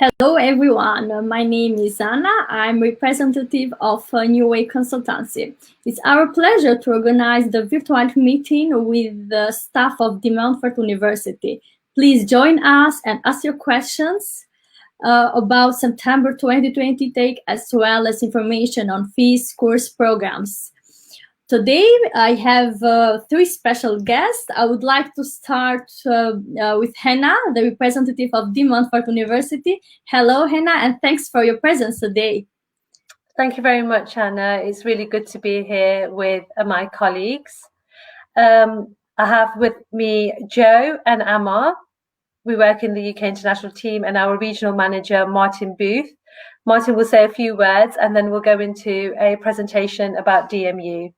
Hello everyone, my name is Anna. I'm representative of New Way Consultancy. It's our pleasure to organize the virtual meeting with the staff of De Montfort University. Please join us and ask your questions about September 2020 take, as well as information on fees, course programs. Today, I have three special guests. I would like to start with Hannah, the representative of De Montfort University. Hello, Hannah, and thanks for your presence today. Thank you very much, Anna. It's really good to be here with my colleagues. I have with me Joe and Amar. We work in the UK international team, and our regional manager, Martin Booth. Martin will say a few words, and then we'll go into a presentation about DMU.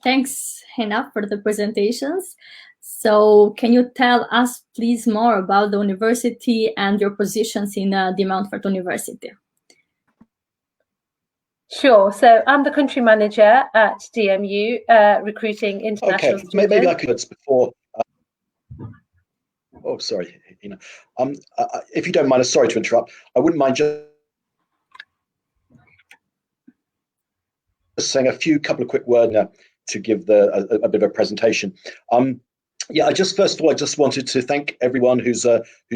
Thanks, Hannah, for the presentations. So can you tell us, please, more about the university and your positions in De Montfort University? Sure. So I'm the country manager at DMU, recruiting international students. Maybe I could before. Oh, sorry, Hina. If you don't mind, sorry to interrupt. I wouldn't mind just saying a couple of quick words to give a bit of a presentation. Yeah, first of all, I just wanted to thank everyone who's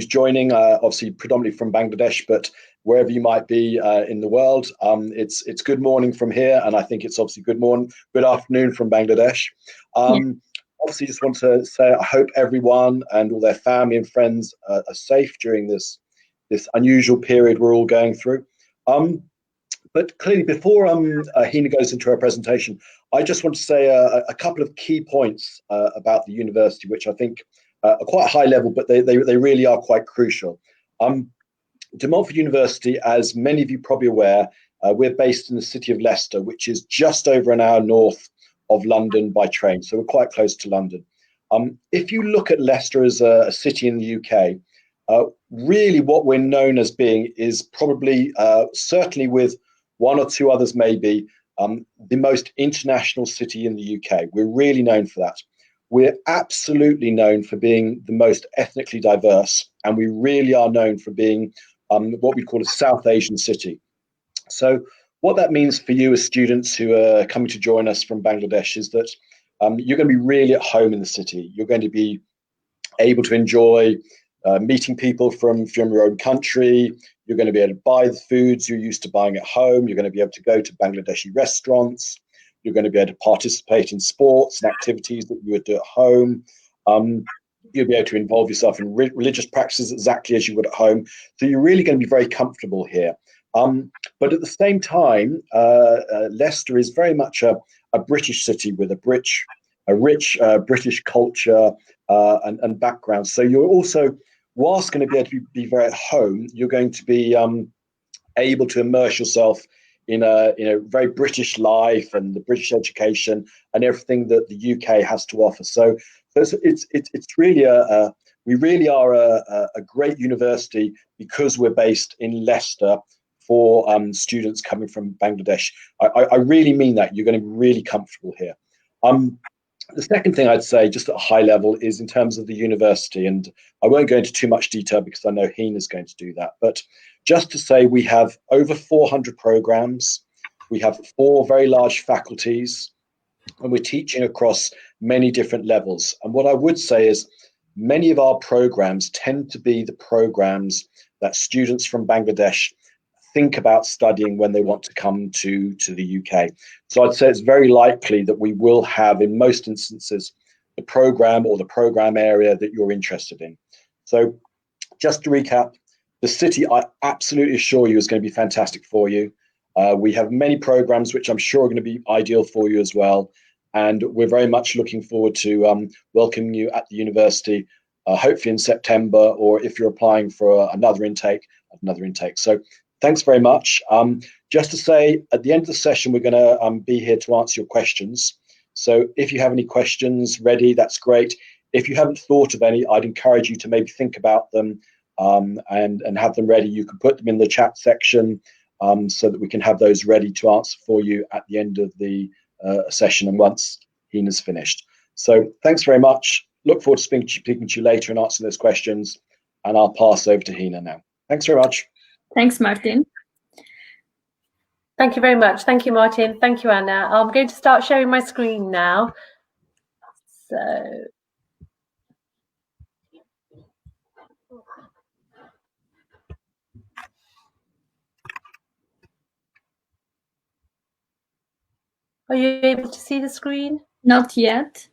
joining. Obviously, predominantly from Bangladesh, but wherever you might be in the world, it's good morning from here, and I think it's obviously good afternoon from Bangladesh. Obviously, just want to say I hope everyone and all their family and friends are safe during this unusual period we're all going through. But clearly, before Hina goes into her presentation, I just want to say a couple of key points about the university, which I think are quite high level, but they really are quite crucial. De Montfort University, as many of you probably aware, we're based in the city of Leicester, which is just over an hour north of London by train, so we're quite close to London. If you look at Leicester as a city in the UK, really what we're known as being is probably, certainly with one or two others maybe, the most international city in the UK. We're really known for that. We're absolutely known for being the most ethnically diverse, and we really are known for being what we call a South Asian city. So what that means for you as students who are coming to join us from Bangladesh is that you're going to be really at home in the city. You're going to be able to enjoy meeting people from your own country. You're going to be able to buy the foods you're used to buying at home. You're going to be able to go to Bangladeshi restaurants. You're going to be able to participate in sports and activities that you would do at home. You'll be able to involve yourself in religious practices exactly as you would at home. So you're really going to be very comfortable here. But at the same time, Leicester is very much a British city with a rich British culture and background. So you're also, whilst going to be able to be very at home, you're going to be able to immerse yourself in a very British life and the British education and everything that the UK has to offer. So it's really we really are a great university because we're based in Leicester for students coming from Bangladesh. I really mean that. You're going to be really comfortable here. The second thing I'd say, just at a high level, is in terms of the university, and I won't go into too much detail because I know Hina is going to do that, but just to say we have over 400 programs, we have 4 very large faculties, and we're teaching across many different levels. And what I would say is many of our programs tend to be the programs that students from Bangladesh think about studying when they want to come to the UK. So I'd say it's very likely that we will have, in most instances, the program or the program area that you're interested in. So just to recap, the city, I absolutely assure you, is going to be fantastic for you. We have many programs which I'm sure are going to be ideal for you as well. And we're very much looking forward to welcoming you at the university, hopefully in September, or if you're applying for another intake. So thanks very much. Just to say, at the end of the session, we're going to be here to answer your questions. So if you have any questions ready, that's great. If you haven't thought of any, I'd encourage you to maybe think about them and have them ready. You can put them in the chat section so that we can have those ready to answer for you at the end of the session and once Hina's finished. So thanks very much. Look forward to speaking to you later and answering those questions. And I'll pass over to Hina now. Thanks very much. Thanks, Martin. Thank you very much. Thank you, Martin. Thank you, Anna. I'm going to start sharing my screen now. So, are you able to see the screen? Not yet.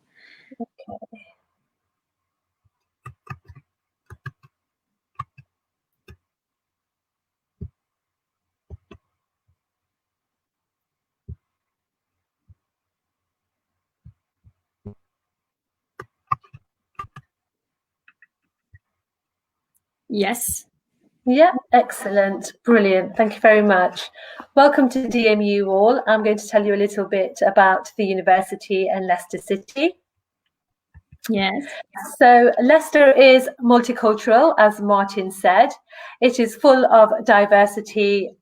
Okay. Yes. Yeah, excellent. Brilliant. Thank you very much. Welcome to DMU all. I'm going to tell you a little bit about the university and Leicester City. Yes. So Leicester is multicultural, as Martin said. It is full of diversity,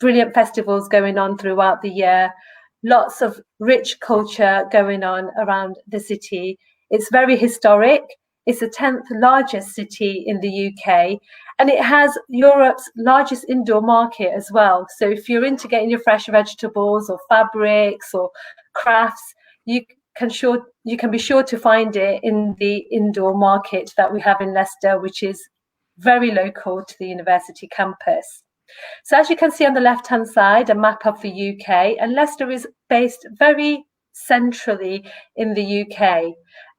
brilliant festivals going on throughout the year, lots of rich culture going on around the city. It's very historic. It's the 10th largest city in the UK, and it has Europe's largest indoor market as well. So if you're into getting your fresh vegetables or fabrics or crafts, you can be sure to find it in the indoor market that we have in Leicester, which is very local to the university campus. So as you can see on the left-hand side, a map of the UK, and Leicester is based very centrally in the UK.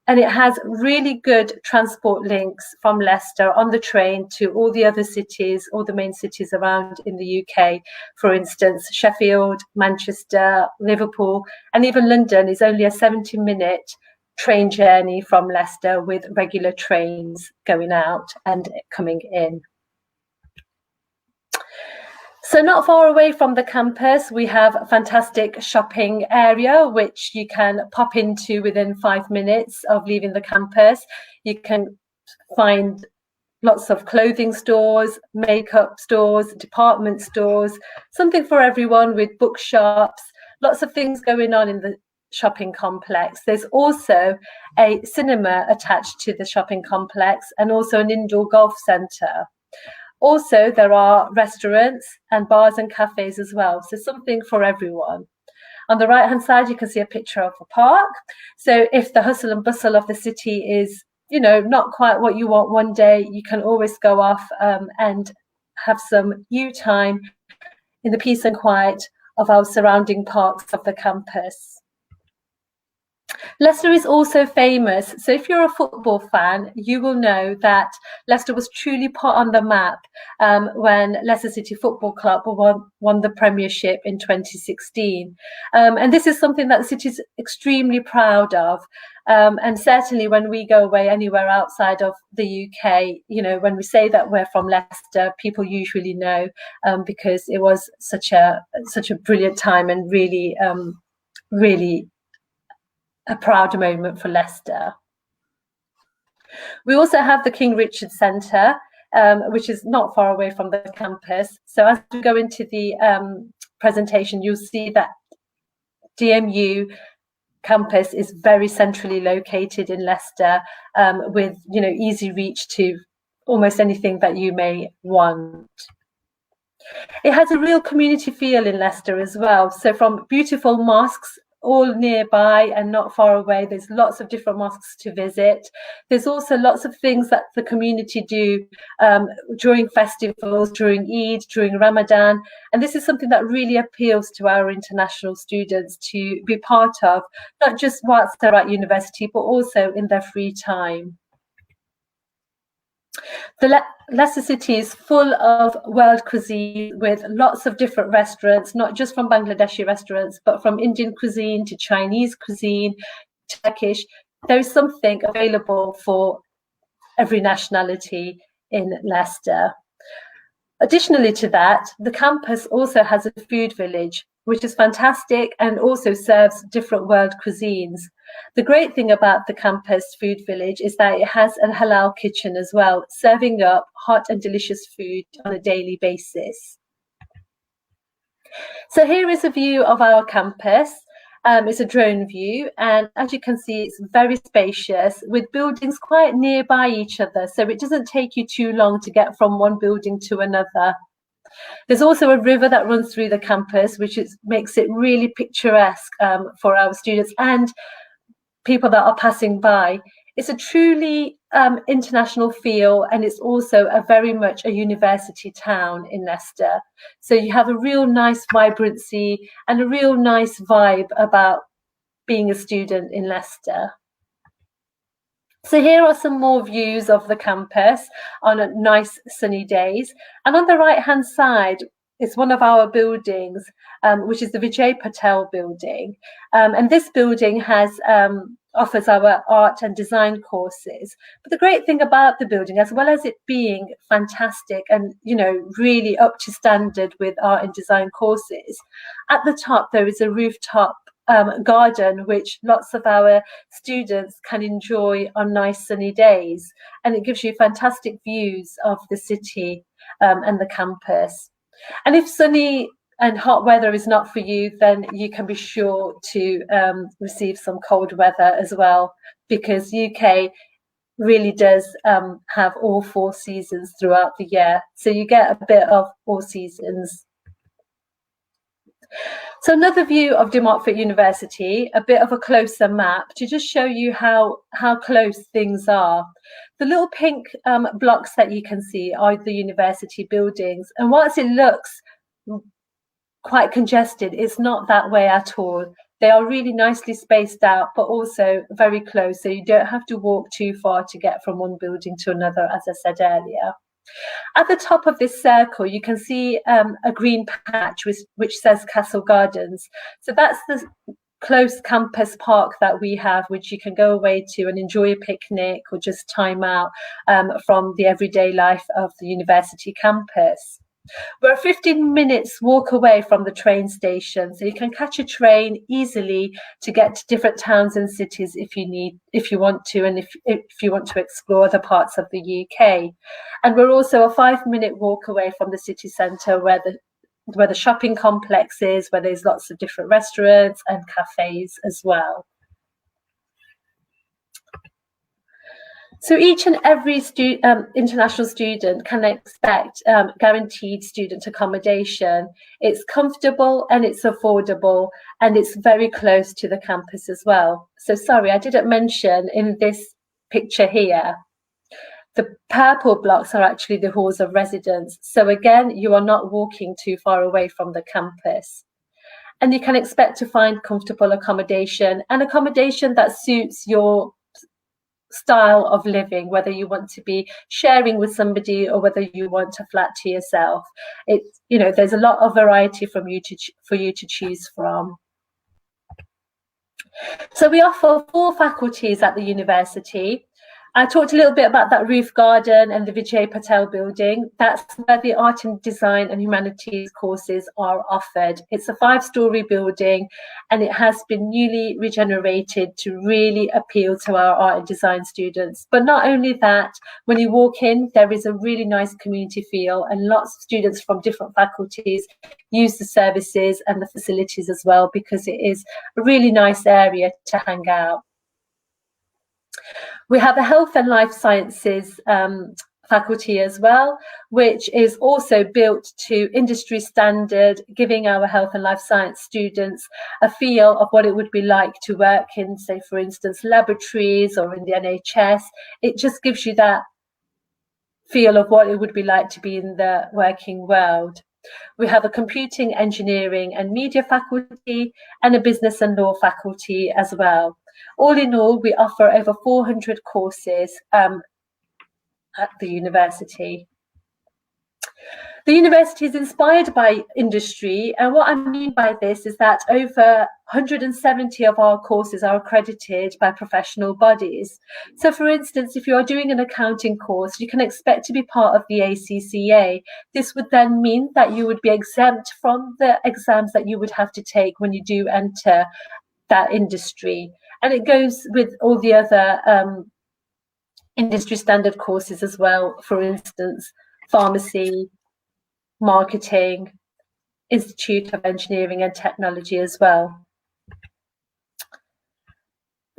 And it has really good transport links from Leicester on the train to all the other cities, all the main cities around in the UK. For instance, Sheffield, Manchester, Liverpool, and even London is only a 70-minute train journey from Leicester with regular trains going out and coming in. So not far away from the campus, we have a fantastic shopping area, which you can pop into within 5 minutes of leaving the campus. You can find lots of clothing stores, makeup stores, department stores, something for everyone with bookshops, lots of things going on in the shopping complex. There's also a cinema attached to the shopping complex and also an indoor golf centre. Also, there are restaurants and bars and cafes as well, so something for everyone. On the right-hand side, you can see a picture of a park. So if the hustle and bustle of the city is, not quite what you want one day, you can always go off and have some you time in the peace and quiet of our surrounding parks of the campus. Leicester is also famous. So if you're a football fan, you will know that Leicester was truly put on the map when Leicester City Football Club won the Premiership in 2016. And this is something that the city is extremely proud of. And certainly when we go away anywhere outside of the UK, when we say that we're from Leicester, people usually know because it was such a brilliant time and really a proud moment for Leicester. We also have the King Richard Centre, which is not far away from the campus. So as we go into the presentation, you'll see that DMU campus is very centrally located in Leicester, with easy reach to almost anything that you may want. It has a real community feel in Leicester as well. So from beautiful mosques all nearby and not far away, there's lots of different mosques to visit. There's also lots of things that the community do during festivals, during Eid, during Ramadan. And this is something that really appeals to our international students to be part of, not just whilst they're at university, but also in their free time. The Leicester City is full of world cuisine with lots of different restaurants, not just from Bangladeshi restaurants, but from Indian cuisine to Chinese cuisine, Turkish. There is something available for every nationality in Leicester. Additionally to that, the campus also has a food village, which is fantastic and also serves different world cuisines. The great thing about the campus food village is that it has a halal kitchen as well, serving up hot and delicious food on a daily basis. So here is a view of our campus. It's a drone view, and as you can see, it's very spacious with buildings quite nearby each other, so it doesn't take you too long to get from one building to another. There's also a river that runs through the campus, which makes it really picturesque for our students and people that are passing by. It's a truly international feel, and it's also a very much a university town in Leicester. So you have a real nice vibrancy and a real nice vibe about being a student in Leicester. So here are some more views of the campus on nice sunny days. And on the right-hand side is one of our buildings, which is the Vijay Patel building. And this building has offers our art and design courses. But the great thing about the building, as well as it being fantastic and, you know, really up to standard with art and design courses, at the top there is a rooftop garden which lots of our students can enjoy on nice sunny days, and it gives you fantastic views of the city and the campus. And if sunny and hot weather is not for you, then you can be sure to receive some cold weather as well, because UK really does have all 4 seasons throughout the year, so you get a bit of all seasons. So another view of De Montfort University, a bit of a closer map to just show you how close things are. The little pink blocks that you can see are the university buildings, and whilst it looks quite congested, it's not that way at all. They are really nicely spaced out, but also very close, so you don't have to walk too far to get from one building to another, as I said earlier. At the top of this circle, you can see a green patch which says Castle Gardens. So that's the close campus park that we have, which you can go away to and enjoy a picnic or just time out from the everyday life of the university campus. We're 15 minutes walk away from the train station, so you can catch a train easily to get to different towns and cities if you want to, and if you want to explore other parts of the UK. And we're also a 5-minute walk away from the city centre, where the shopping complex is, where there's lots of different restaurants and cafes as well. So each and every international student can expect guaranteed student accommodation. It's comfortable and it's affordable, and it's very close to the campus as well. So sorry, I didn't mention in this picture here, the purple blocks are actually the halls of residence. So again, you are not walking too far away from the campus. And you can expect to find comfortable accommodation, and accommodation that suits your style of living, whether you want to be sharing with somebody or whether you want a flat to yourself. It's, you know, there's a lot of variety for you to choose from. So we offer 4 faculties at the university. I talked a little bit about that roof garden and the Vijay Patel building. That's where the art and design and humanities courses are offered. It's a 5-story building, and it has been newly regenerated to really appeal to our art and design students. But not only that, when you walk in, there is a really nice community feel, and lots of students from different faculties use the services and the facilities as well, because it is a really nice area to hang out. We have a health and life sciences faculty as well, which is also built to industry standard, giving our health and life science students a feel of what it would be like to work in, say, for instance, laboratories or in the NHS. It just gives you that feel of what it would be like to be in the working world. We have a computing, engineering and media faculty, and a business and law faculty as well. All in all, we offer over 400 courses at the university. The university is inspired by industry, and what I mean by this is that over 170 of our courses are accredited by professional bodies. So for instance, if you're doing an accounting course, you can expect to be part of the ACCA. This would then mean that you would be exempt from the exams that you would have to take when you do enter that industry. And it goes with all the other industry standard courses as well, for instance, pharmacy, marketing, Institute of Engineering and Technology as well.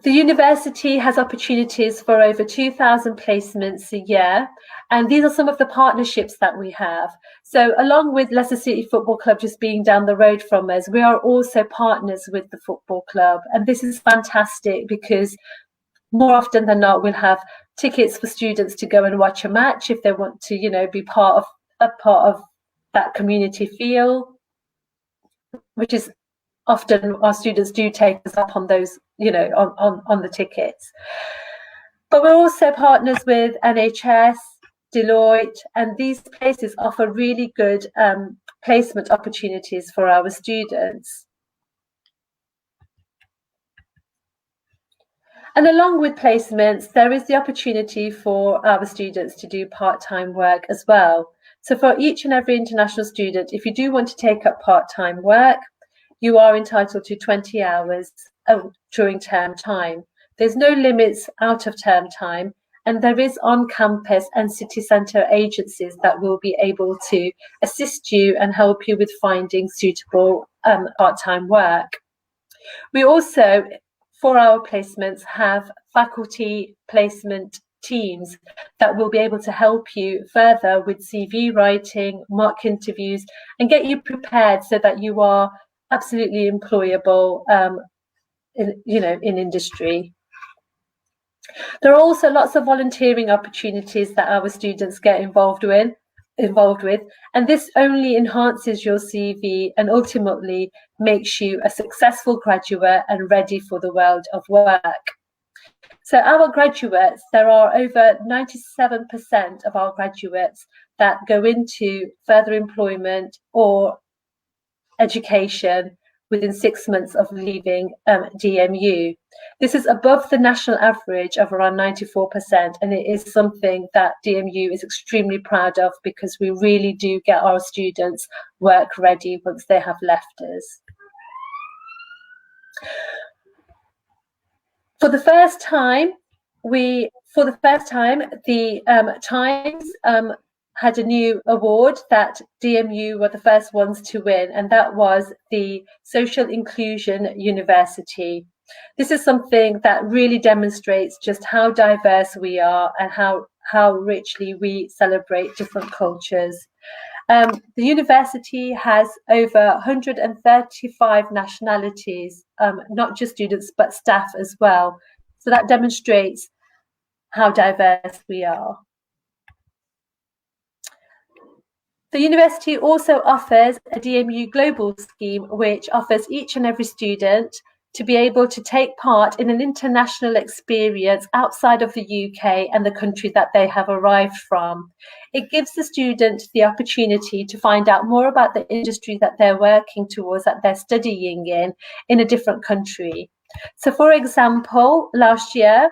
The university has opportunities for over 2,000 placements a year, and these are some of the partnerships that we have. So along with Leicester City Football Club just being down the road from us, we are also partners with the football club, and this is fantastic because more often than not we'll have tickets for students to go and watch a match if they want to, you know, be part of that community feel, which is often our students do take us up on those, you know, on the tickets. But we're also partners with NHS, Deloitte, and these places offer really good placement opportunities for our students. And along with placements, there is the opportunity for our students to do part-time work as well. So for each and every international student, if you do want to take up part-time work, you are entitled to 20 hours during term time. There's no limits out of term time, and there is on-campus and city centre agencies that will be able to assist you and help you with finding suitable part-time work. We also, for our placements, have faculty placement teams that will be able to help you further with CV writing, mock interviews, and get you prepared so that you are absolutely employable in industry. There are also lots of volunteering opportunities that our students get involved with, and this only enhances your CV and ultimately makes you a successful graduate and ready for the world of work. So our graduates, there are over 97% of our graduates that go into further employment or education within 6 months of leaving DMU. This is above the national average of around 94%, and it is something that DMU is extremely proud of because we really do get our students work ready once they have left us. For the first time, the Times had a new award that DMU were the first ones to win, and that was the Social Inclusion University. This is something that really demonstrates just how diverse we are and how richly we celebrate different cultures. The university has over 135 nationalities, not just students, but staff as well. So that demonstrates how diverse we are. The university also offers a DMU Global scheme, which offers each and every student to be able to take part in an international experience outside of the UK and the country that they have arrived from. It gives the student the opportunity to find out more about the industry that they're working towards, that they're studying in a different country. So for example, last year,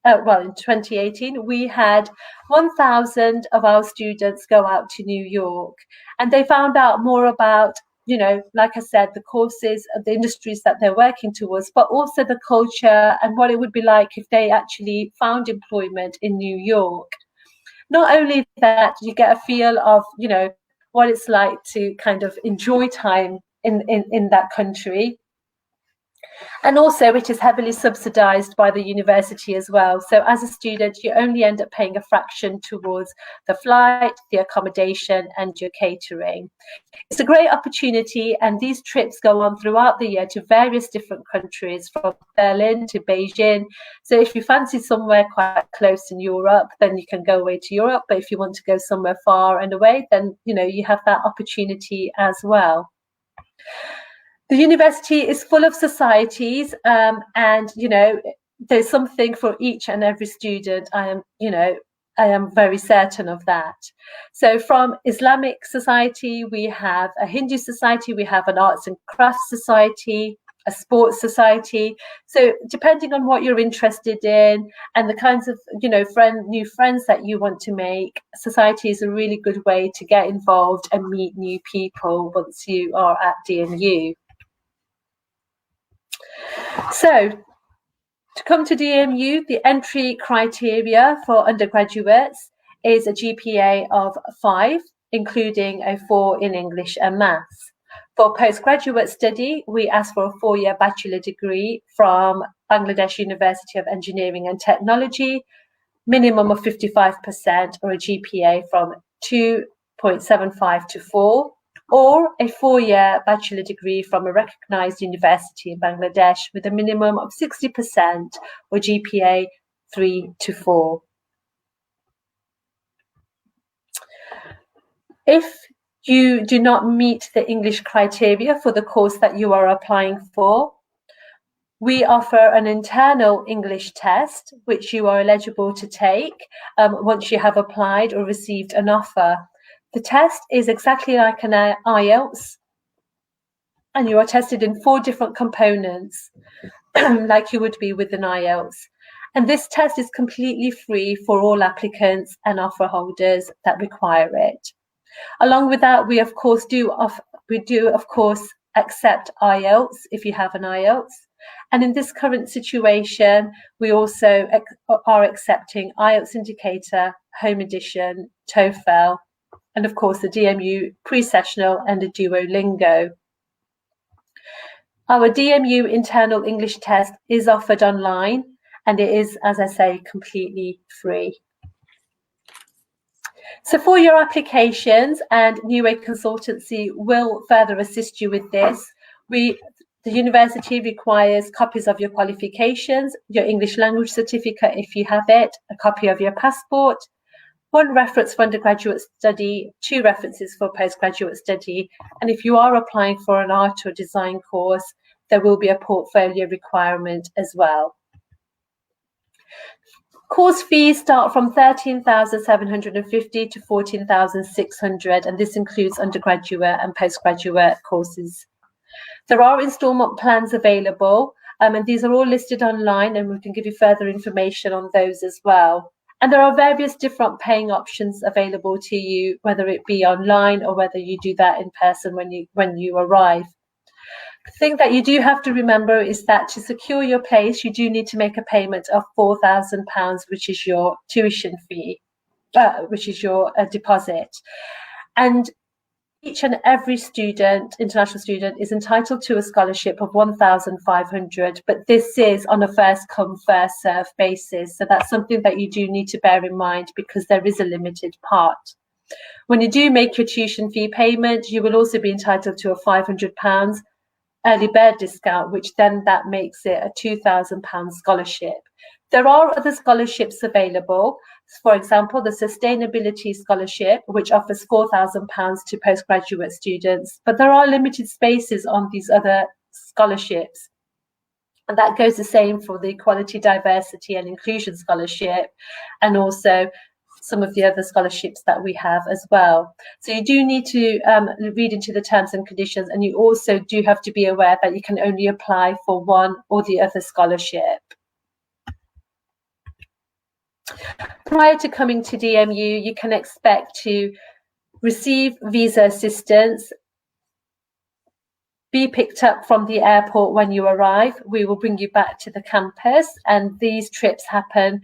in 2018, we had 1,000 of our students go out to New York, and they found out more about, you know, like I said, the courses, the industries that they're working towards, but also the culture and what it would be like if they actually found employment in New York. Not only that, you get a feel of, you know, what it's like to kind of enjoy time in that country. And also, it is heavily subsidized by the university as well. So as a student, you only end up paying a fraction towards the flight, the accommodation, and your catering. It's a great opportunity, and these trips go on throughout the year to various different countries, from Berlin to Beijing. So if you fancy somewhere quite close in Europe, then you can go away to Europe. But if you want to go somewhere far and away, then, you know, you have that opportunity as well. The university is full of societies, and, you know, there's something for each and every student. I am very certain of that. So from Islamic society, we have a Hindu society, we have an arts and crafts society, a sports society. So depending on what you're interested in and the kinds of, you know, new friends that you want to make, society is a really good way to get involved and meet new people once you are at DMU. So, to come to DMU, the entry criteria for undergraduates is a GPA of 5, including a 4 in English and maths. For postgraduate study, we ask for a 4-year bachelor degree from Bangladesh University of Engineering and Technology, minimum of 55%, or a GPA from 2.75 to 4, or a 4-year bachelor degree from a recognized university in Bangladesh with a minimum of 60%, or GPA 3 to 4. If you do not meet the English criteria for the course that you are applying for, we offer an internal English test, which you are eligible to take once you have applied or received an offer. The test is exactly like an IELTS, and you are tested in 4 different components, like you would be with an IELTS. And this test is completely free for all applicants and offer holders that require it. Along with that, we of course do accept IELTS if you have an IELTS. And in this current situation, we also are accepting IELTS Indicator, Home Edition, TOEFL, and of course the DMU Pre-Sessional and the Duolingo. Our DMU internal English test is offered online, and it is, as I say, completely free. So for your applications, and New Way Consultancy will further assist you with this, the university requires copies of your qualifications, your English language certificate if you have it, a copy of your passport, 1 reference for undergraduate study, 2 references for postgraduate study, and if you are applying for an art or design course, there will be a portfolio requirement as well. Course fees start from 13,750 to 14,600, and this includes undergraduate and postgraduate courses. There are instalment plans available, and these are all listed online, and we can give you further information on those as well. And there are various different paying options available to you, whether it be online or whether you do that in person when you arrive. The thing that you do have to remember is that to secure your place, you do need to make a payment of £4,000, which is your tuition fee, which is your deposit. And each and every student, international student, is entitled to a scholarship of £1,500, but this is on a first come, first serve basis. So that's something that you do need to bear in mind, because there is a limited part. When you do make your tuition fee payment, you will also be entitled to a £500 early bird discount, which then that makes it a £2,000 scholarship. There are other scholarships available. For example, the Sustainability Scholarship, which offers £4,000 to postgraduate students, but there are limited spaces on these other scholarships. And that goes the same for the Equality, Diversity and Inclusion Scholarship, and also some of the other scholarships that we have as well. So you do need to read into the terms and conditions, and you also do have to be aware that you can only apply for one or the other scholarship. Prior to coming to DMU, you can expect to receive visa assistance, be picked up from the airport when you arrive. We will bring you back to the campus, and these trips happen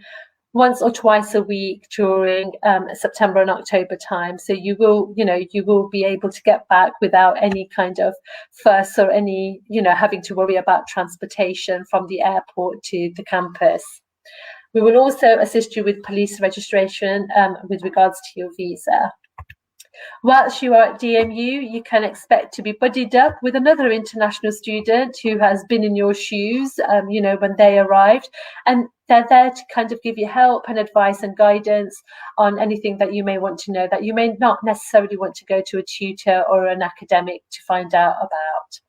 once or twice a week during September and October time. So you will be able to get back without any kind of fuss or any, having to worry about transportation from the airport to the campus. We will also assist you with police registration with regards to your visa. Whilst you are at DMU, you can expect to be buddied up with another international student who has been in your shoes, when they arrived, and they're there to kind of give you help and advice and guidance on anything that you may want to know that you may not necessarily want to go to a tutor or an academic to find out about.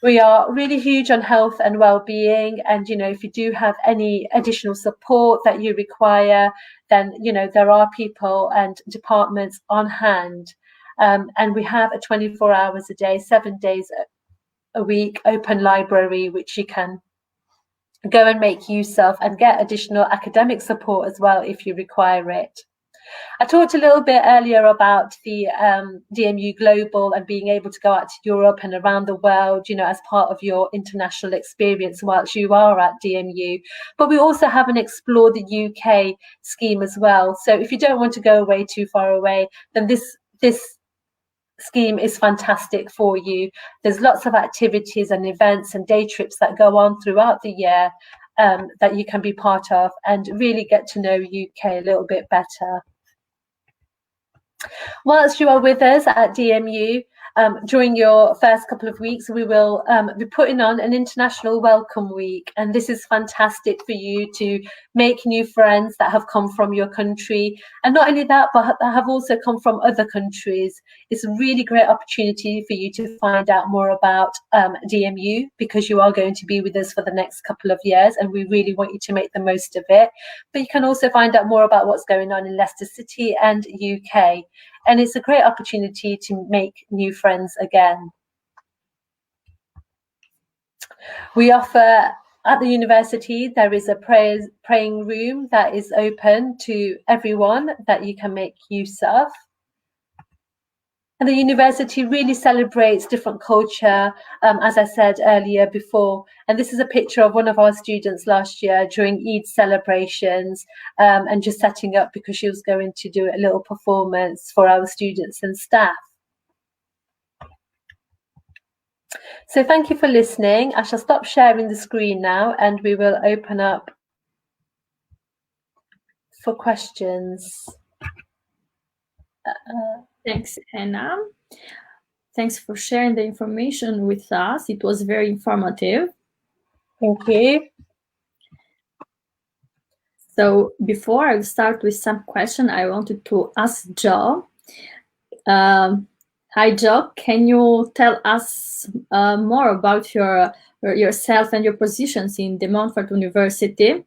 We are really huge on health and well-being, and if you do have any additional support that you require, then there are people and departments on hand, and we have a 24 hours a day, 7 days a week open library, which you can go and make use of and get additional academic support as well if you require it. I talked a little bit earlier about the DMU Global and being able to go out to Europe and around the world, as part of your international experience whilst you are at DMU. But we also have an Explore the UK scheme as well. So if you don't want to go away too far away, then this scheme is fantastic for you. There's lots of activities and events and day trips that go on throughout the year that you can be part of and really get to know UK a little bit better. Whilst you are with us at DMU, during your first couple of weeks, we will be putting on an international welcome week. And this is fantastic for you to make new friends that have come from your country. And not only that, but that have also come from other countries. It's a really great opportunity for you to find out more about DMU, because you are going to be with us for the next couple of years. And we really want you to make the most of it. But you can also find out more about what's going on in Leicester City and UK. And it's a great opportunity to make new friends again. We offer at the university, there is a praying room that is open to everyone that you can make use of. And the university really celebrates different culture, as I said earlier before. And this is a picture of one of our students last year during Eid celebrations, and just setting up because she was going to do a little performance for our students and staff. So thank you for listening. I shall stop sharing the screen now and we will open up for questions. Thanks, Hannah. Thanks for sharing the information with us. It was very informative. Thank you. So before I start with some question, I wanted to ask Joe. Hi, Joe. Can you tell us more about yourself and your positions in De Montfort University?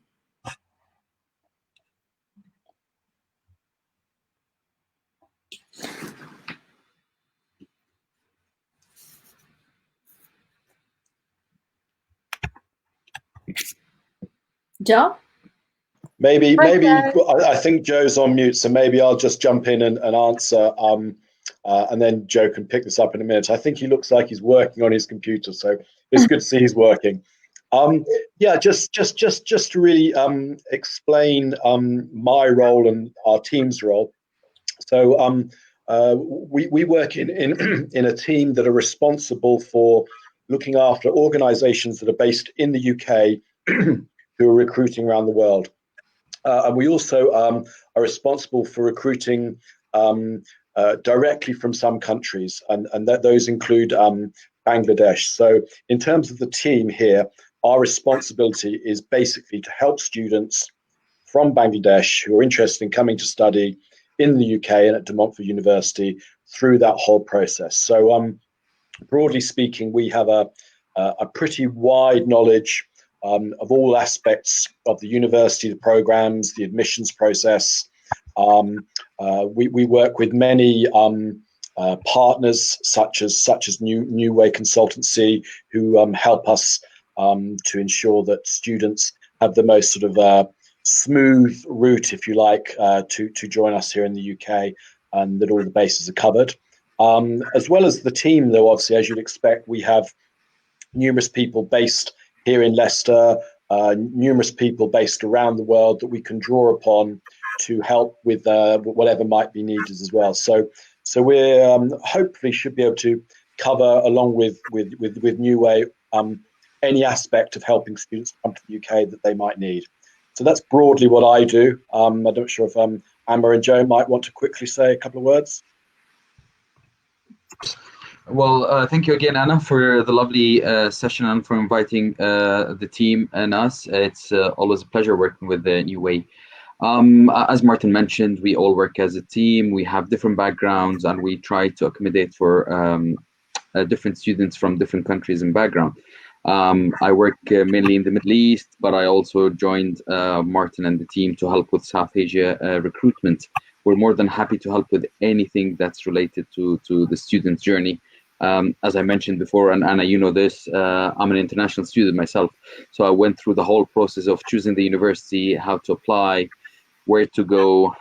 Joe? Maybe I think Joe's on mute, so maybe I'll just jump in and answer, and then Joe can pick this up in a minute. I think he looks like he's working on his computer, so it's good to see he's working. Yeah, just to really explain my role and our team's role. So we work in a team that are responsible for looking after organisations that are based in the UK who are recruiting around the world. And we also are responsible for recruiting directly from some countries, and those include Bangladesh. So in terms of the team here, our responsibility is basically to help students from Bangladesh who are interested in coming to study in the UK and at De Montfort University through that whole process. So broadly speaking, we have a pretty wide knowledge of all aspects of the university, the programs, the admissions process. We work with many partners such as New Way Consultancy, who help us to ensure that students have the most sort of smooth route, if you like, to join us here in the UK, and that all the bases are covered. As well as the team, though, obviously, as you'd expect, we have numerous people based here in Leicester, numerous people based around the world that we can draw upon to help with whatever might be needed as well. So we're hopefully should be able to cover, along with New Way, any aspect of helping students come to the UK that they might need. So that's broadly what I do. I'm not sure if Emma and Joe might want to quickly say a couple of words. Well, thank you again, Anna, for the lovely session and for inviting the team and us. It's always a pleasure working with the New Way. As Martin mentioned, we all work as a team. We have different backgrounds, and we try to accommodate for different students from different countries and background. I work mainly in the Middle East, but I also joined Martin and the team to help with South Asia recruitment. We're more than happy to help with anything that's related to the student journey. As I mentioned before, and Anna, you know this, I'm an international student myself. So I went through the whole process of choosing the university, how to apply, where to go,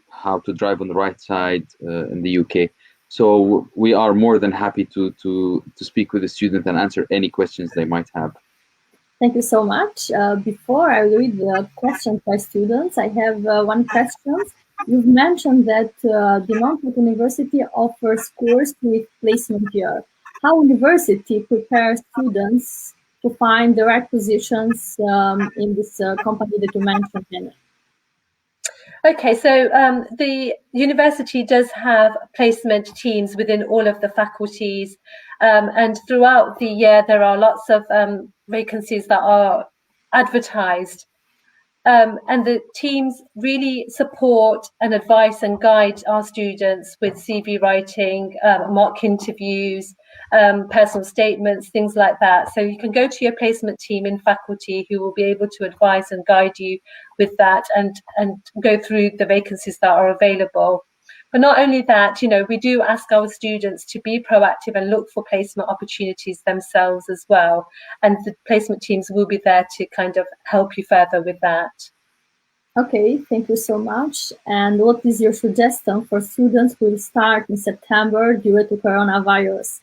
how to drive on the right side in the UK. So we are more than happy to speak with the student and answer any questions they might have. Thank you so much. Before I read the questions by students, I have one question You've mentioned that the Montfort University offers courses with placement year. How university prepares students to find the right positions in this company that you mentioned, Jenny? Okay, so the university does have placement teams within all of the faculties, and throughout the year there are lots of vacancies that are advertised. And the teams really support and advise and guide our students with CV writing, mock interviews, personal statements, things like that. So you can go to your placement team in faculty who will be able to advise and guide you with that and go through the vacancies that are available. But not only that, you know, we do ask our students to be proactive and look for placement opportunities themselves as well. And the placement teams will be there to kind of help you further with that. Okay, thank you so much. And what is your suggestion for students who will start in September due to coronavirus?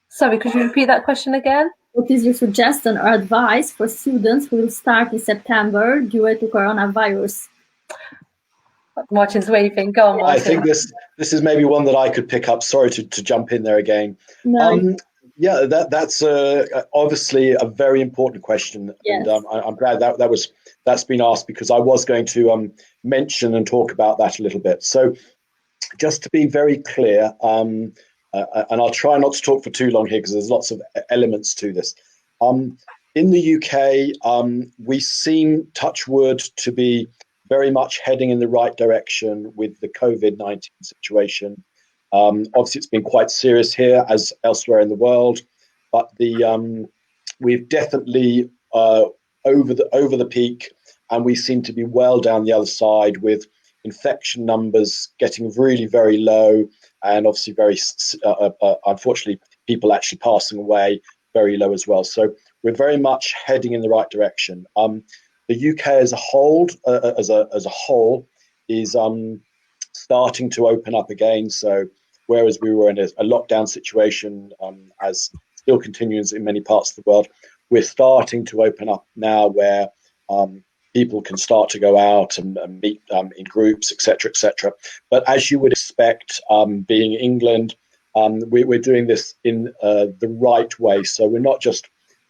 Sorry, could you repeat that question again? What is your suggestion or advice for students who will start in September due to coronavirus? Martin's waving. Go on, Martin. I think this is maybe one that I could pick up. Sorry to jump in there again. No. Yeah, that's obviously a very important question, Yes. and I'm glad that's been asked, because I was going to mention and talk about that a little bit. So, just to be very clear, and I'll try not to talk for too long here because there's lots of elements to this. In the UK, we seem, touch wood, to be very much heading in the right direction with the COVID-19 situation. Obviously, it's been quite serious here as elsewhere in the world, but we've definitely over the peak, and we seem to be well down the other side, with infection numbers getting really very low, and obviously very unfortunately people actually passing away very low as well. So we're very much heading in the right direction. The UK as a whole, is starting to open up again. So whereas we were in a lockdown situation, as still continues in many parts of the world, we're starting to open up now, where people can start to go out and meet in groups, etc., etc. But as you would expect, being England, we're doing this in the right way. So we're not just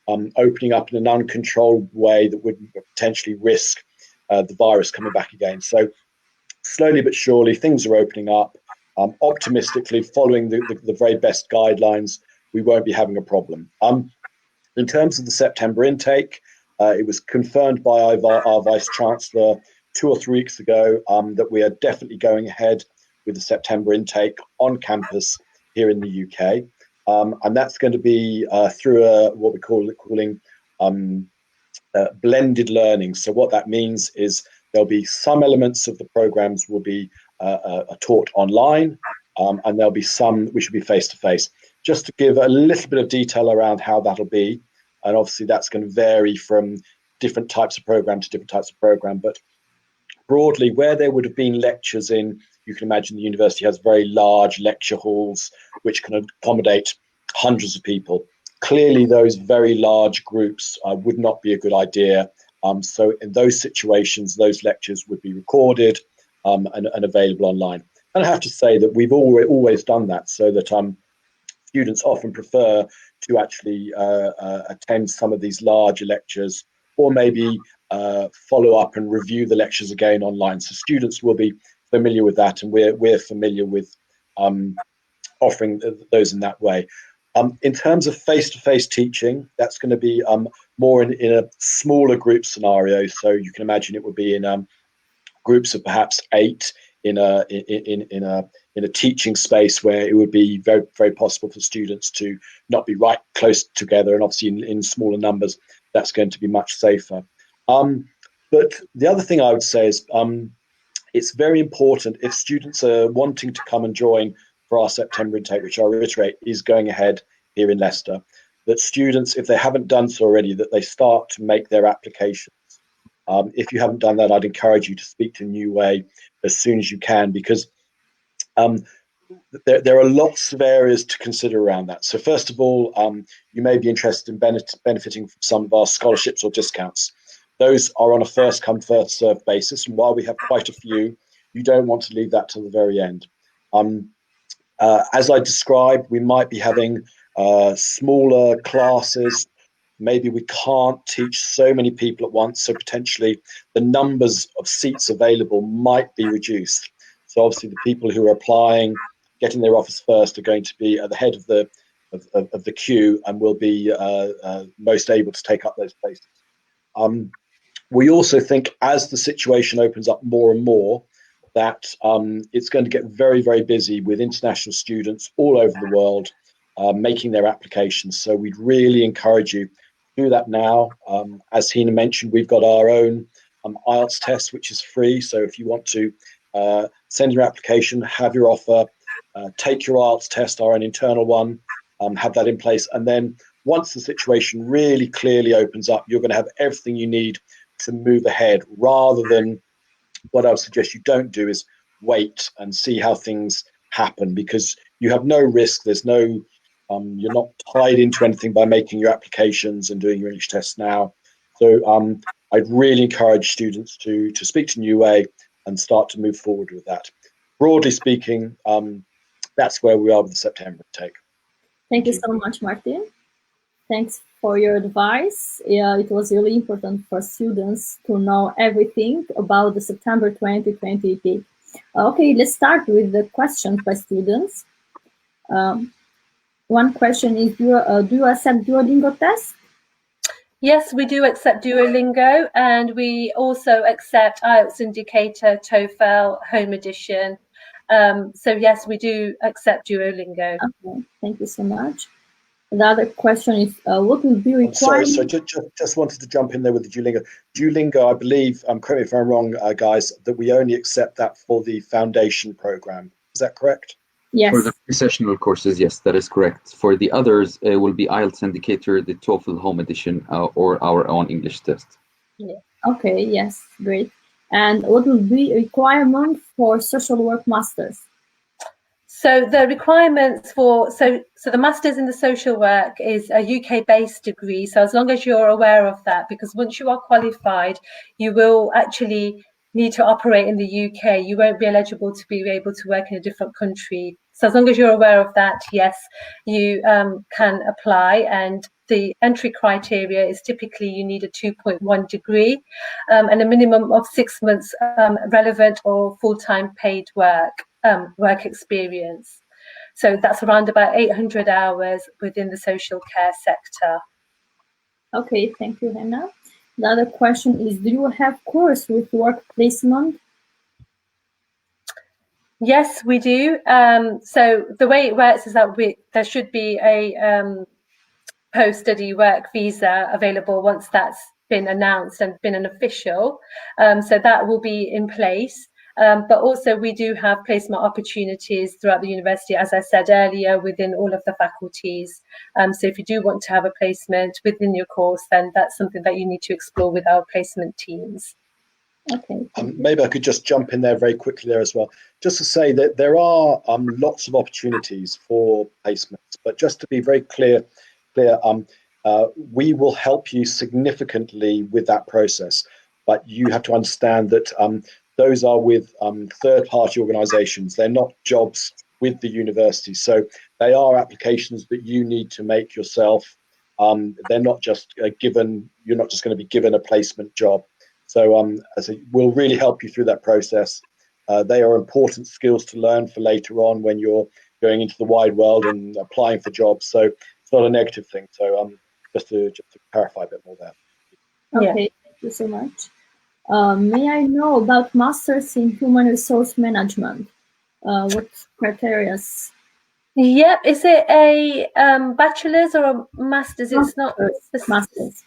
opening up in an uncontrolled way that would potentially risk the virus coming back again. So slowly but surely, things are opening up. Optimistically, following the very best guidelines, we won't be having a problem. In terms of the September intake, it was confirmed by our Vice Chancellor 2 or 3 weeks ago that we are definitely going ahead with the September intake on campus here in the UK. And that's going to be through what we're calling blended learning. So what that means is there'll be some elements of the programs will be taught online, and there'll be some which will be face-to-face. Just to give a little bit of detail around how that'll be, and obviously that's going to vary from different types of program to different types of program, but broadly, where there would have been lectures in, you can imagine the university has very large lecture halls which can accommodate hundreds of people. Clearly, those very large groups would not be a good idea. So in those situations, those lectures would be recorded and available online. And I have to say that we've always done that, so that students often prefer to actually attend some of these larger lectures, or maybe follow up and review the lectures again online. So students will be familiar with that, and we're familiar with offering those in that way. In terms of face-to-face teaching, that's going to be more in a smaller group scenario. So you can imagine it would be in groups of perhaps 8 in a teaching space, where it would be very, very possible for students to not be right close together, and obviously in smaller numbers, that's going to be much safer. But the other thing I would say is it's very important, if students are wanting to come and join for our September intake, which I reiterate is going ahead here in Leicester, that students, if they haven't done so already, that they start to make their applications. If you haven't done that, I'd encourage you to speak to New Way as soon as you can, because there are lots of areas to consider around that. So first of all, you may be interested in benefiting from some of our scholarships or discounts. those are on a first come, first served basis. And while we have quite a few, you don't want to leave that till the very end. As I described, we might be having smaller classes. Maybe we can't teach so many people at once, so potentially the numbers of seats available might be reduced. So obviously the people who are applying, getting their offers first, are going to be at the head of the queue and will be most able to take up those places. We also think as the situation opens up more and more, that it's going to get very, very busy with international students all over the world making their applications. So we'd really encourage you to do that now. As Hina mentioned, we've got our own IELTS test, which is free. So if you want to send your application, have your offer, take your IELTS test, our own internal one, have that in place. And then once the situation really clearly opens up, you're going to have everything you need to move ahead, rather than what I would suggest you don't do is wait and see how things happen, because you have no risk. There's no, you're not tied into anything by making your applications and doing your English tests now. So I'd really encourage students to speak to New Way and start to move forward with that. Broadly speaking, that's where we are with the September intake. Thank you so much, Martin. Thanks for your advice. Yeah, it was really important for students to know everything about the September 2020 intake. Okay, let's start with the questions by students. One question is, do you accept Duolingo tests? Yes, we do accept Duolingo, and we also accept IELTS Indicator, TOEFL, Home Edition. So yes, we do accept Duolingo. Okay, thank you so much. The other question is, what will be required? Sorry, so just wanted to jump in there with the Duolingo. Duolingo, I believe, correct me if I'm wrong, guys, that we only accept that for the foundation program. Is that correct? Yes. For the pre-sessional courses, yes, that is correct. For the others, it will be IELTS Indicator, the TOEFL Home Edition, or our own English test. Yeah. Okay, yes, great. And what will be requirement for social work masters? So the requirements for so the masters in the social work is a UK-based degree. So as long as you're aware of that, because once you are qualified, you will actually need to operate in the UK. You won't be eligible to be able to work in a different country. So as long as you're aware of that, yes, you can apply. And the entry criteria is typically you need a 2.1 degree and a minimum of 6 months relevant or full-time paid work experience. So that's around about 800 hours within the social care sector. Okay, thank you, Hannah. The other question is, do you have course with work placement? Yes, we do. So the way it works is that there should be a post-study work visa available once that's been announced and been an official. So that will be in place. But also we do have placement opportunities throughout the university, as I said earlier, within all of the faculties. So if you do want to have a placement within your course, then that's something that you need to explore with our placement teams. Okay. Maybe I could just jump in there very quickly there as well, just to say that there are lots of opportunities for placements, but just to be very clear, we will help you significantly with that process, but you have to understand that those are with third-party organizations. They're not jobs with the university, so they are applications that you need to make yourself. They're not just given, you're not just going to be given a placement job. So we'll really help you through that process. They are important skills to learn for later on when you're going into the wide world and applying for jobs. So it's not a negative thing. So just to clarify a bit more there. Okay, thank you so much. May I know about Masters in Human Resource Management? What criteria? Yep. Is it a bachelor's or a master's? It's not Masters.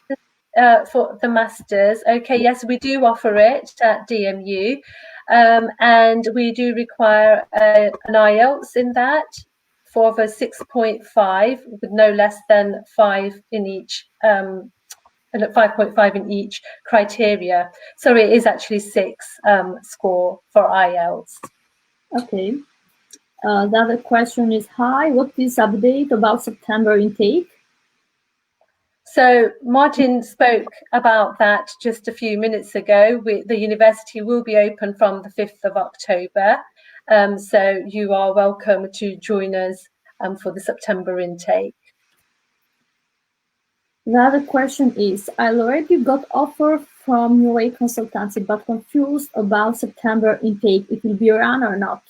For the masters. Okay, yes, we do offer it at DMU, and we do require an IELTS in that for over 6.5 with no less than 5 in each. 5.5 in each criteria. So it is actually 6 score for IELTS. Okay. The other question is, hi, what is update about September intake? So Martin spoke about that just a few minutes ago. The university will be open from the 5th of October. So you are welcome to join us for the September intake. The other question is, I already got offer from UA Consultancy, but confused about September intake. It will be run or not?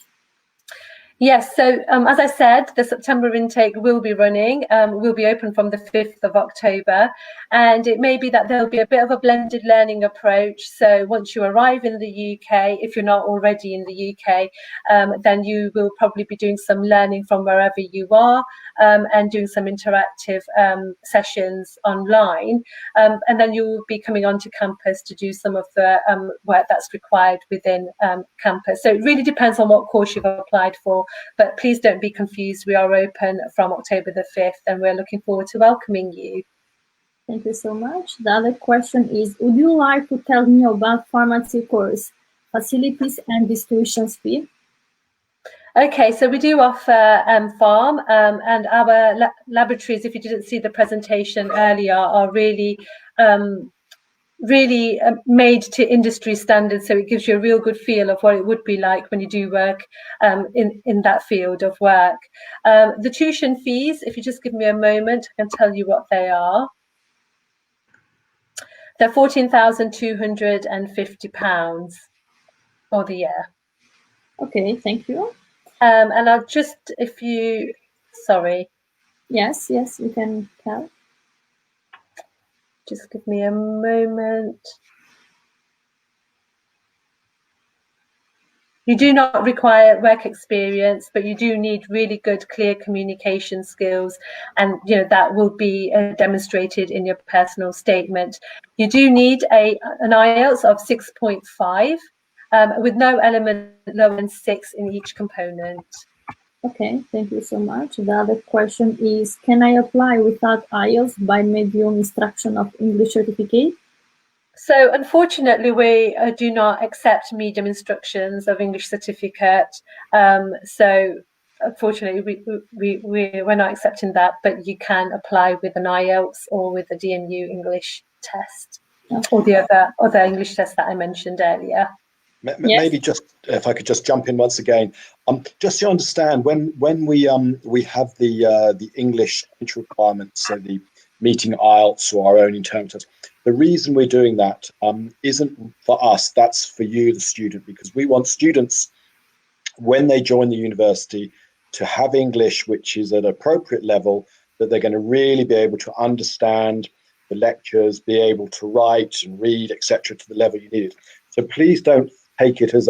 Yes, so as I said, the September intake will be running, will be open from the 5th of October, and it may be that there'll be a bit of a blended learning approach. So once you arrive in the UK, if you're not already in the UK, then you will probably be doing some learning from wherever you are, and doing some interactive sessions online. And then you will be coming onto campus to do some of the work that's required within campus. So it really depends on what course you've applied for. But please don't be confused. We are open from October the 5th, and we're looking forward to welcoming you. Thank you so much. The other question is, would you like to tell me about pharmacy course, facilities, and this tuition fee? Okay, so we do offer pharm, and our laboratories, if you didn't see the presentation earlier, are really made to industry standards, so it gives you a real good feel of what it would be like when you do work in that field of work. The tuition fees, if you just give me a moment, I can tell you what they are. They're £14,250 for the year. Okay, thank you. And I'll just, sorry. Yes, you can tell. Just give me a moment. You do not require work experience, but you do need really good, clear communication skills, and that will be demonstrated in your personal statement. You do need an IELTS of 6.5, with no element lower than 6 in each component. Okay, thank you so much. The other question is, can I apply without IELTS by medium instruction of English certificate? So unfortunately, we do not accept medium instructions of English certificate. So unfortunately, we're not accepting that, but you can apply with an IELTS or with a DMU English test, or the other English test that I mentioned earlier. Maybe just if I could just jump in once again, just to understand, when we have the English requirements, so the meeting IELTS or our own internal test, the reason we're doing that isn't for us, that's for you, the student, because we want students, when they join the university, to have English which is at an appropriate level, that they're going to really be able to understand the lectures, be able to write and read, etc., to the level you need it. So please don't take it as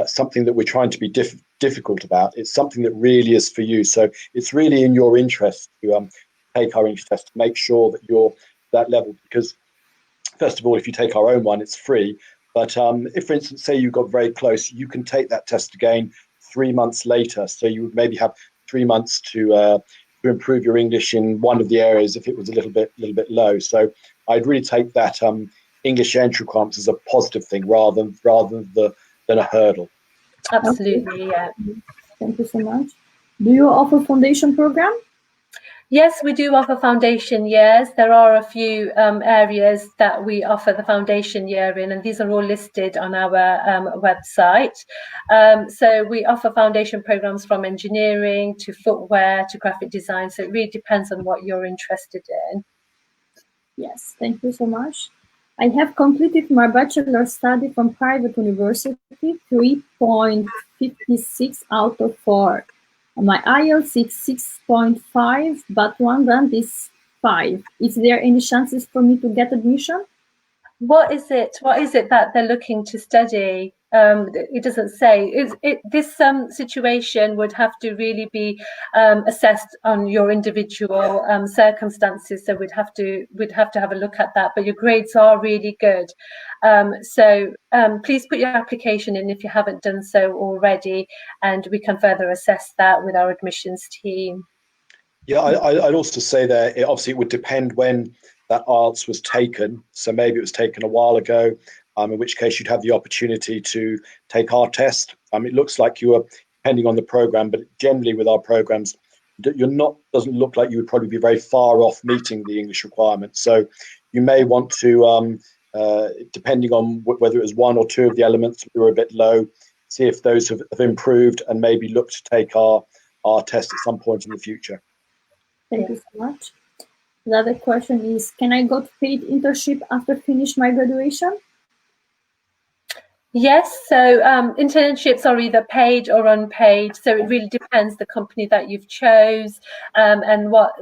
something that we're trying to be difficult about. It's something that really is for you. So it's really in your interest to take our English test to make sure that you're that level, because first of all, if you take our own one, it's free. But if, for instance, say you got very close, you can take that test again 3 months later. So you would maybe have 3 months to improve your English in one of the areas if it was a little bit low. So I'd really take that English entry requirements as a positive thing rather than a hurdle. Absolutely, yeah. Thank you so much. Do you offer foundation program? Yes, we do offer foundation years. There are a few areas that we offer the foundation year in, and these are all listed on our website. So we offer foundation programs from engineering to footwear to graphic design. So it really depends on what you're interested in. Yes, thank you so much. I have completed my bachelor study from private university, 3.56 out of 4. My IELTS is 6.5, but one band is 5. Is there any chances for me to get admission? What is it that they're looking to study? It doesn't say. This situation would have to really be assessed on your individual circumstances. So we'd have to have a look at that. But your grades are really good. So please put your application in if you haven't done so already, and we can further assess that with our admissions team. Yeah, I'd also say that obviously it would depend when that IELTS was taken. So maybe it was taken a while ago, in which case you'd have the opportunity to take our test. It looks like you are depending on the program, but generally with our programs, doesn't look like you would probably be very far off meeting the English requirements. So you may want to, depending on whether it was one or two of the elements that were a bit low, see if those have improved and maybe look to take our test at some point in the future. Thank you so much. The other question is, can I go to paid internship after finish my graduation? Yes, so internships are either paid or unpaid, so it really depends the company that you've chose and what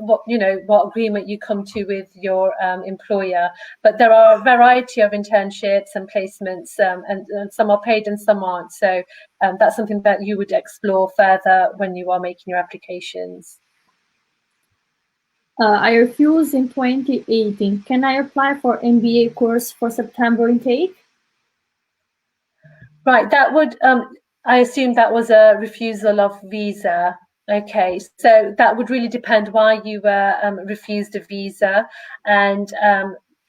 agreement you come to with your employer. But there are a variety of internships and placements, and some are paid and some aren't. So that's something that you would explore further when you are making your applications. I refused in 2018. Can I apply for MBA course for September intake? Right, that would, I assume that was a refusal of visa. Okay, so that would really depend why you were refused a visa, and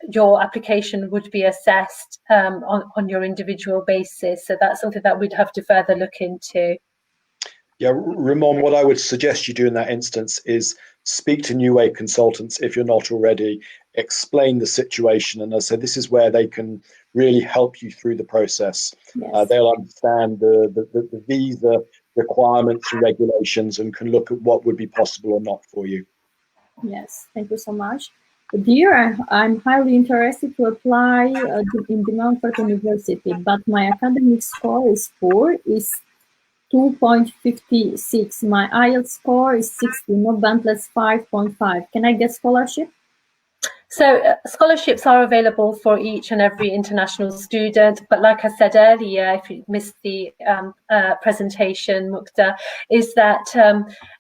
your application would be assessed on your individual basis. So that's something that we'd have to further look into. Yeah, Ramon, what I would suggest you do in that instance is speak to New Way consultants if you're not already, explain the situation, and I said this is where they can really help you through the process. Yes. They'll understand the visa requirements and regulations and can look at what would be possible or not for you. Yes, thank you so much. Dear, I'm highly interested to apply in the Montfort University, but my academic score is poor, is 2.56. My IELTS score is 60, no Bentley's 5.5. Can I get scholarship? So scholarships are available for each and every international student, but like I said earlier, if you missed the presentation, Mukta, is that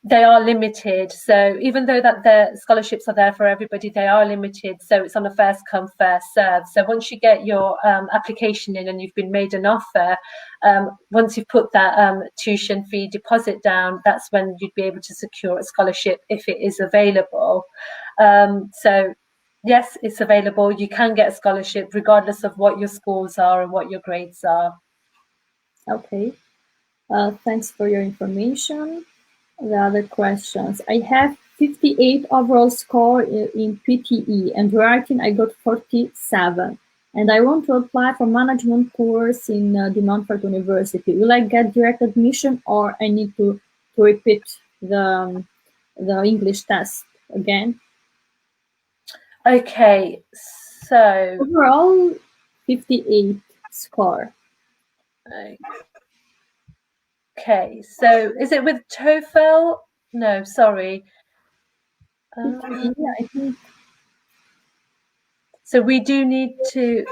they are limited. So even though that the scholarships are there for everybody, they are limited. So it's on a first come, first serve. So once you get your application in and you've been made an offer, once you've put that tuition fee deposit down, that's when you'd be able to secure a scholarship if it is available. So yes, it's available. You can get a scholarship regardless of what your scores are and what your grades are. Okay. Thanks for your information. The other questions. I have 58 overall score in PTE, and writing I got 47. And I want to apply for management course in the Montfort University. Will I get direct admission, or I need to repeat the English test again? Okay, so overall 58 score. Okay, so is it with TOEFL? No, sorry. Yeah, I think. So we do need to,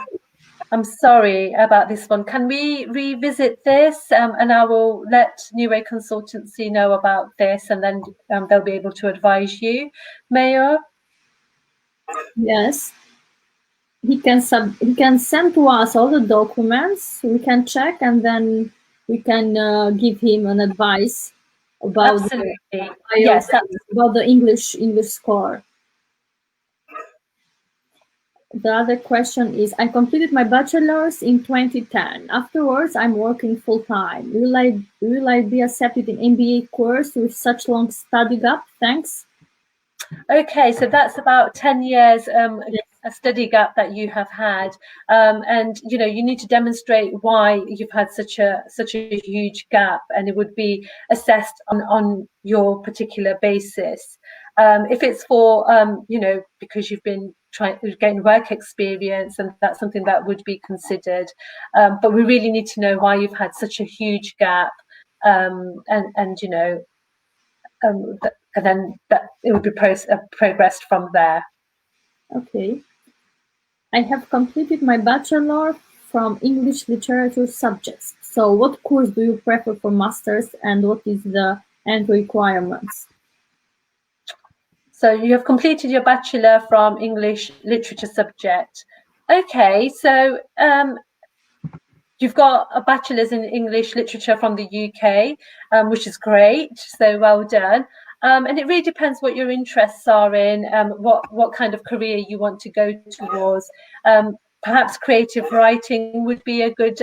I'm sorry about this one. Can we revisit this and I will let New Way Consultancy know about this, and then they'll be able to advise you. Mayor? Yes. He can send to us all the documents. We can check, and then we can give him an advice about yes, about the English score. The other question is, I completed my bachelor's in 2010. Afterwards, I'm working full time. Will I be accepted in MBA course with such long study gap? Thanks. Okay, so that's about 10 years a study gap that you have had, and you need to demonstrate why you've had such a huge gap, and it would be assessed on your particular basis. If it's for because you've been trying to gain work experience, and that's something that would be considered, but we really need to know why you've had such a huge gap, and then that it would be progressed from there. Okay. I have completed my bachelor from English literature subjects. So what course do you prefer for masters, and what is the entry requirements? So you have completed your bachelor from English literature subject. Okay, so you've got a bachelor's in English literature from the UK, which is great. So well done. And it really depends what your interests are in, what kind of career you want to go towards. Perhaps creative writing would be a good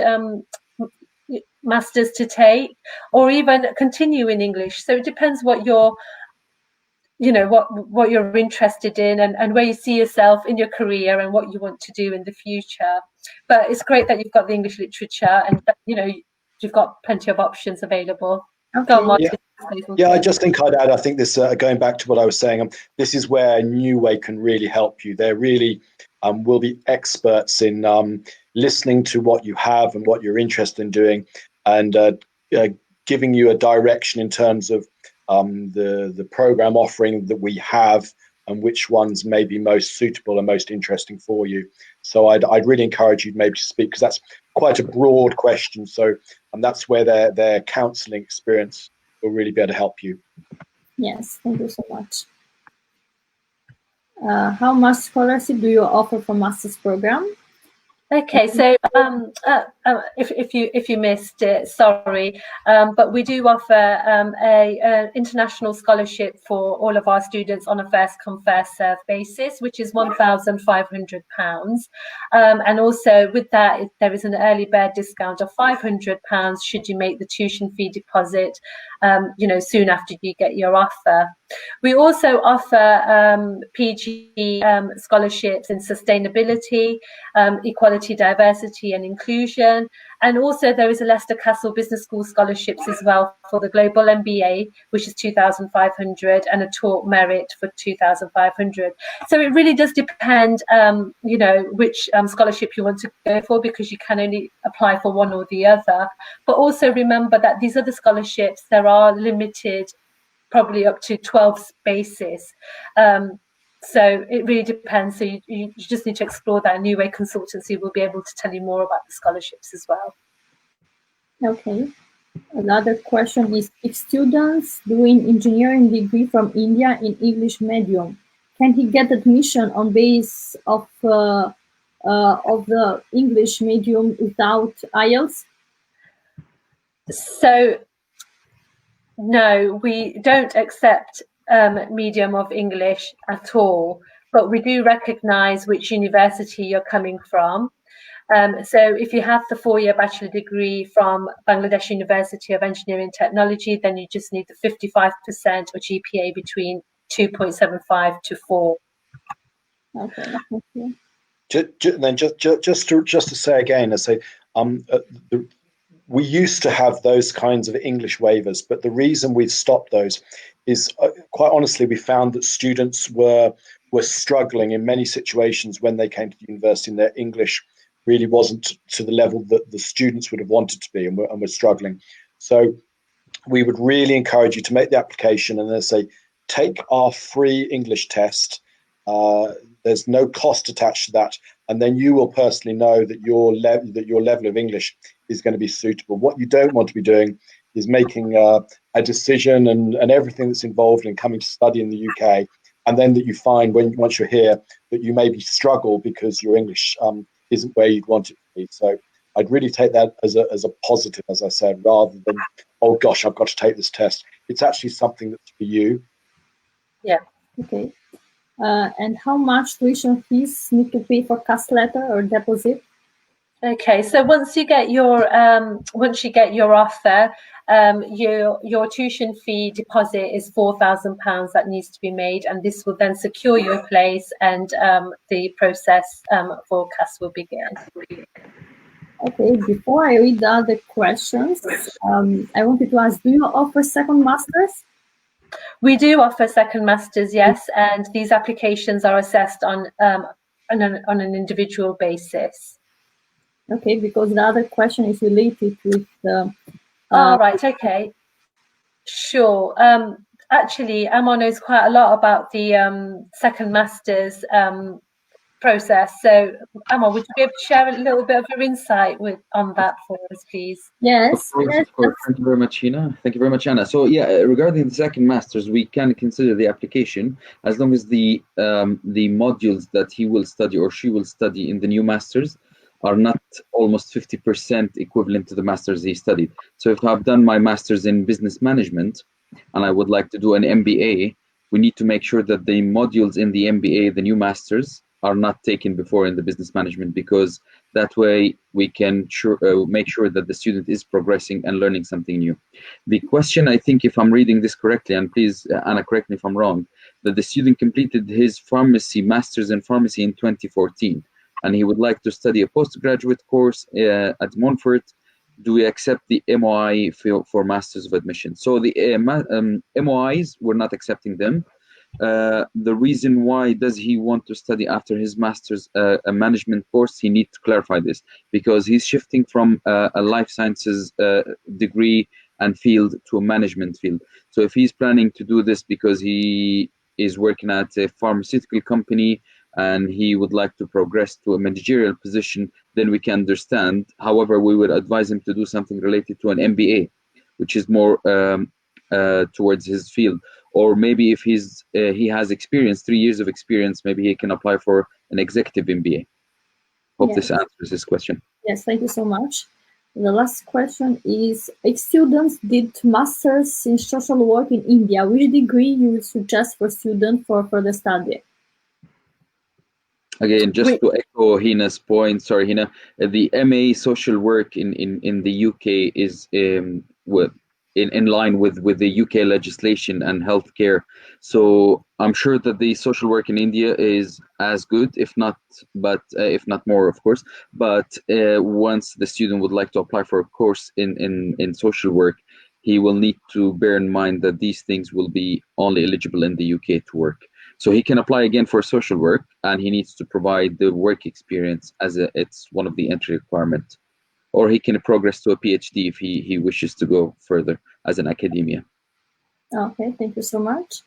master's to take, or even continue in English. So it depends what your you know, what you're interested in, and where you see yourself in your career and what you want to do in the future. But it's great that you've got the English literature, and that, you know, you've got plenty of options available. Okay. Go on, Martin. Yeah, I just think I'd add, I think this, going back to what I was saying, this is where New Way can really help you. They're really will be experts in listening to what you have and what you're interested in doing, and giving you a direction in terms of the program offering that we have and which ones may be most suitable and most interesting for you. So I'd really encourage you maybe to speak, because that's quite a broad question. So that's where their counselling experience will really be able to help you. Yes, thank you so much. How much scholarship do you offer for master's program? Okay, so if you missed it, sorry, but we do offer a international scholarship for all of our students on a first come first serve basis, which is £1,500, and also with that there is an early bird discount of £500 should you make the tuition fee deposit, you know, soon after you get your offer. We also offer PG scholarships in sustainability, equality, diversity and inclusion, and also there is a Leicester Castle Business School scholarships as well for the Global MBA, which is £2,500, and a Taught Merit for £2,500. So it really does depend, you know, which scholarship you want to go for, because you can only apply for one or the other. But also remember that these other scholarships, there are limited, probably up to 12 spaces. So it really depends. So you just need to explore that. New Way Consultancy will be able to tell you more about the scholarships as well. Okay. Another question is, if students doing engineering degree from India in English medium, can he get admission on base of the English medium without IELTS? So no, we don't accept medium of English at all, but we do recognise which university you're coming from. So if you have the 4-year bachelor degree from Bangladesh University of Engineering and Technology, then you just need the 55% or GPA between 2.75 to 4. Okay. Then just to say again, I say we used to have those kinds of English waivers, but the reason we've stopped those is, quite honestly, we found that students were struggling in many situations when they came to the university, and their English really wasn't to the level that the students would have wanted to be, and we're struggling. So we would really encourage you to make the application and then say, take our free English test. There's no cost attached to that, and then you will personally know that your level of English is going to be suitable. What you don't want to be doing is making a decision and everything that's involved in coming to study in the UK, and then that you find once you're here that you maybe struggle because your English isn't where you'd want it to be. So I'd really take that as a positive, as I said, rather than, oh gosh, I've got to take this test. It's actually something that's for you. Yeah. Okay. And how much tuition fees need to pay for cast letter or deposit? Okay, so once you get your offer, your tuition fee deposit is £4,000 that needs to be made, and this will then secure your place, and the process for CAS will begin. Okay, before I read the other questions, I wanted to ask, do you offer second masters? We do offer second masters, yes, and these applications are assessed on an individual basis. Okay, because the other question is related with right, okay. Sure. Actually, Amar knows quite a lot about the second masters process. So, Amar, would you be able to share a little bit of your insight on that for us, please? Yes. Of course. Thank you very much, Hina. Thank you very much, Anna. So, yeah, regarding the second masters, we can consider the application as long as the modules that he will study or she will study in the new masters are not almost 50% equivalent to the masters he studied. So if I've done my masters in business management and I would like to do an MBA, we need to make sure that the modules in the MBA, the new masters, are not taken before in the business management, because that way we can make sure that the student is progressing and learning something new. The question, I think, if I'm reading this correctly, and please, Anna, correct me if I'm wrong, that the student completed his master's in pharmacy in 2014, and he would like to study a postgraduate course at Montfort. Do we accept the MOI for Masters of Admission? So the MOIs, we're not accepting them. The reason why does he want to study after his master's a management course, he needs to clarify this, because he's shifting from a life sciences degree and field to a management field. So if he's planning to do this because he is working at a pharmaceutical company and he would like to progress to a managerial position, then we can understand. However, we would advise him to do something related to an MBA, which is more towards his field. Or maybe if he has experience, 3 years of experience, maybe he can apply for an executive MBA. Hope this answers this question. Yes, thank you so much. The last question is, if students did masters in social work in India, which degree you would suggest for students for further study? Again, just to echo Hina's point, sorry, Hina, the MA social work in the UK is in line with the UK legislation and healthcare. So I'm sure that the social work in India is as good, if not more, of course. But once the student would like to apply for a course in social work, he will need to bear in mind that these things will be only eligible in the UK to work. So he can apply again for social work, and he needs to provide the work experience as it's one of the entry requirements. Or he can progress to a PhD if he wishes to go further as an academia. Okay, thank you so much.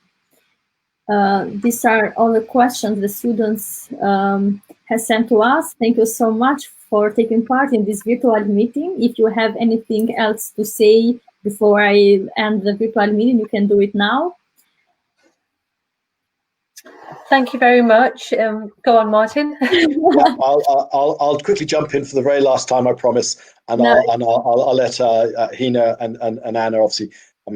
These are all the questions the students have sent to us. Thank you so much for taking part in this virtual meeting. If you have anything else to say before I end the virtual meeting, you can do it now. Thank you very much. Go on, Martin. Yeah, I'll quickly jump in for the very last time, I promise, and I'll let Hina and Anna obviously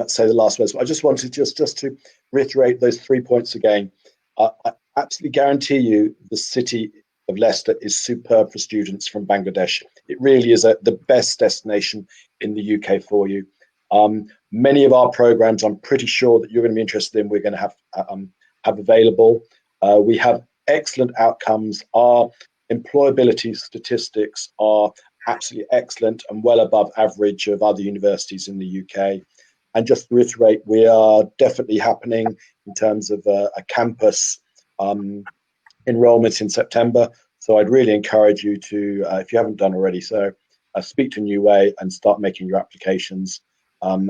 say the last words. But I just wanted just to reiterate those 3 points again. I absolutely guarantee you, the city of Leicester is superb for students from Bangladesh. It really is the best destination in the UK for you. Many of our programs, I'm pretty sure that you're going to be interested in. We're going to have available. We have excellent outcomes. Our employability statistics are absolutely excellent and well above average of other universities in the UK. And just to reiterate, we are definitely happening in terms of a campus enrollment in September. So I'd really encourage you to, if you haven't done already, speak to New Way and start making your applications.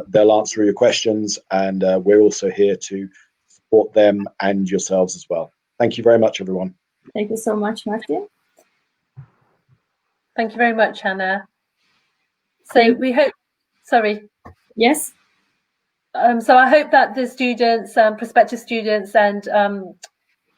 They'll answer your questions, and we're also here to support them and yourselves as well. Thank you very much, everyone. Thank you so much, Martin. Thank you very much, Hannah. So we hope, sorry. Yes. So I hope that the students, prospective students and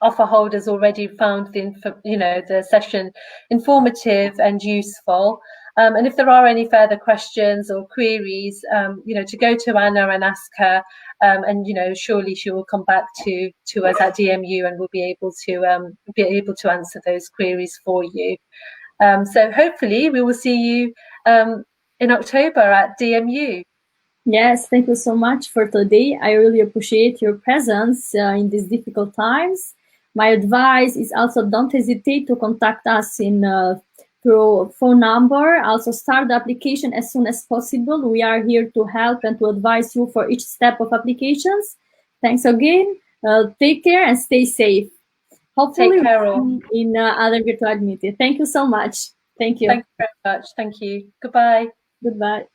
offer holders already found the session informative and useful. And if there are any further questions or queries, to go to Anna and ask her, and surely she will come back to us at DMU, and we'll be able to answer those queries for you. So hopefully we will see you in October at DMU. Yes, thank you so much for today. I really appreciate your presence in these difficult times. My advice is also don't hesitate to contact us through phone number. Also start the application as soon as possible. We are here to help and to advise you for each step of applications. Thanks again. Take care and stay safe. Hopefully in other virtual meeting. Thank you so much. Thank you. Thank you very much. Thank you. Goodbye. Goodbye.